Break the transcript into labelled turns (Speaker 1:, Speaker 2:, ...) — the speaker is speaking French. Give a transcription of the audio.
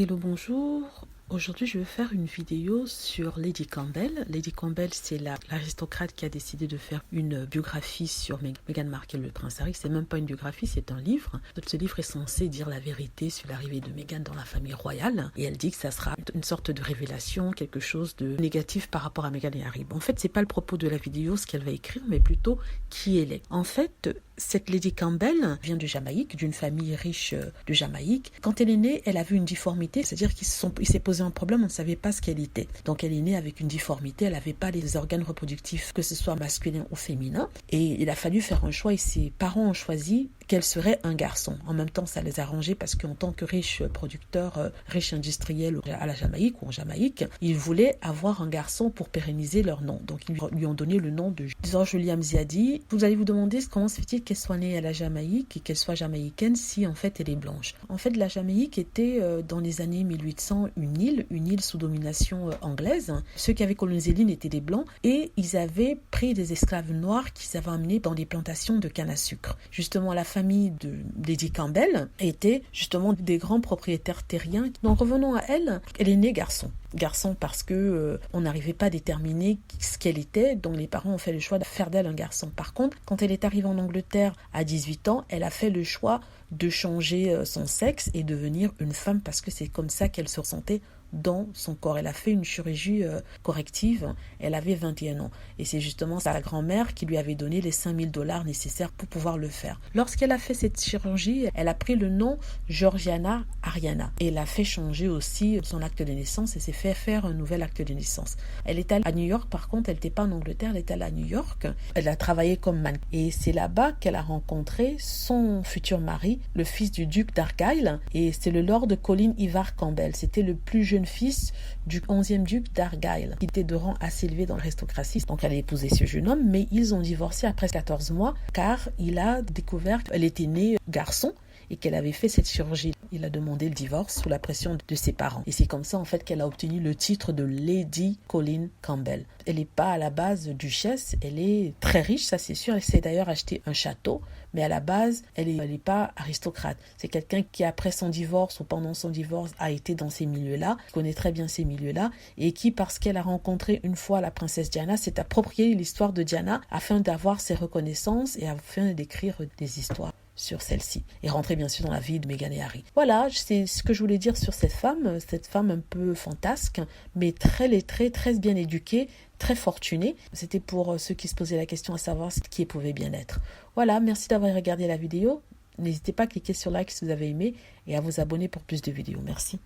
Speaker 1: Hello, bonjour. Aujourd'hui, je vais faire une vidéo sur Lady Campbell. Lady Campbell, c'est l'aristocrate qui a décidé de faire une biographie sur Meghan Markle, le prince Harry. C'est même pas une biographie, c'est un livre. Ce livre est censé dire la vérité sur l'arrivée de Meghan dans la famille royale. Et elle dit que ça sera une sorte de révélation, quelque chose de négatif par rapport à Meghan et Harry. Bon, en fait, c'est pas le propos de la vidéo, ce qu'elle va écrire, mais plutôt qui elle est. En fait, cette Lady Campbell vient de Jamaïque, d'une famille riche de Jamaïque. Quand elle est née, elle avait une difformité, c'est-à-dire qu'il s'est posé un problème, on ne savait pas ce qu'elle était. Donc elle est née avec une difformité, elle n'avait pas les organes reproductifs, que ce soit masculin ou féminin. Et il a fallu faire un choix et ses parents ont choisi qu'elle serait un garçon. En même temps, ça les a arrangés parce qu'en tant que riche producteur, riche industriel à la Jamaïque ou en Jamaïque, ils voulaient avoir un garçon pour pérenniser leur nom. Donc ils lui ont donné le nom de George William Ziadi. Vous allez vous demander comment se fait-il qu'elle soit née à la Jamaïque et qu'elle soit jamaïcaine si en fait elle est blanche. En fait, la Jamaïque était dans les années 1800 une île sous domination anglaise. Ceux qui avaient colonisé l'île étaient des blancs et ils avaient pris des esclaves noirs qu'ils avaient emmenés dans des plantations de canne à sucre. Justement, la famille de Lady Campbell était justement des grands propriétaires terriens. Donc revenons à elle, elle est née garçon. Garçon parce que on n'arrivait pas à déterminer ce qu'elle était, donc les parents ont fait le choix de faire d'elle un garçon. Par contre, quand elle est arrivée en Angleterre à 18 ans, elle a fait le choix de changer son sexe et devenir une femme parce que c'est comme ça qu'elle se ressentait dans son corps. Elle a fait une chirurgie corrective, elle avait 21 ans. Et c'est justement sa grand-mère qui lui avait donné les $5000 nécessaires pour pouvoir le faire. Lorsqu'elle a fait cette chirurgie, elle a pris le nom Georgiana Ariana. Et elle a fait changer aussi son acte de naissance et s'est fait faire un nouvel acte de naissance. Elle est allée à New York, par contre, elle n'était pas en Angleterre, elle est allée à New York. Elle a travaillé comme mannequin. Et c'est là-bas qu'elle a rencontré son futur mari, le fils du duc d'Argyle. Et c'est le lord Colin Ivar Campbell. C'était le plus jeune fils du 11e duc d'Argyle, qui était de rang assez élevé dans l'aristocratie. Donc elle a épousé ce jeune homme, mais ils ont divorcé après 14 mois, car il a découvert qu'elle était née garçon et qu'elle avait fait cette chirurgie. Il a demandé le divorce sous la pression de ses parents. Et c'est comme ça en fait qu'elle a obtenu le titre de Lady Colin Campbell. Elle n'est pas à la base duchesse, elle est très riche, ça c'est sûr. Elle s'est d'ailleurs acheté un château, mais à la base, elle n'est pas aristocrate. C'est quelqu'un qui, après son divorce ou pendant son divorce, a été dans ces milieux-là, connaît très bien ces milieux-là, et qui, parce qu'elle a rencontré une fois la princesse Diana, s'est approprié l'histoire de Diana afin d'avoir ses reconnaissances et afin d'écrire des histoires sur celle-ci et rentrer bien sûr dans la vie de Meghan et Harry. Voilà, c'est ce que je voulais dire sur cette femme un peu fantasque, mais très lettrée, très bien éduquée, très fortunée. C'était pour ceux qui se posaient la question à savoir ce qui pouvait bien être. Voilà, merci d'avoir regardé la vidéo. N'hésitez pas à cliquer sur like si vous avez aimé et à vous abonner pour plus de vidéos. Merci.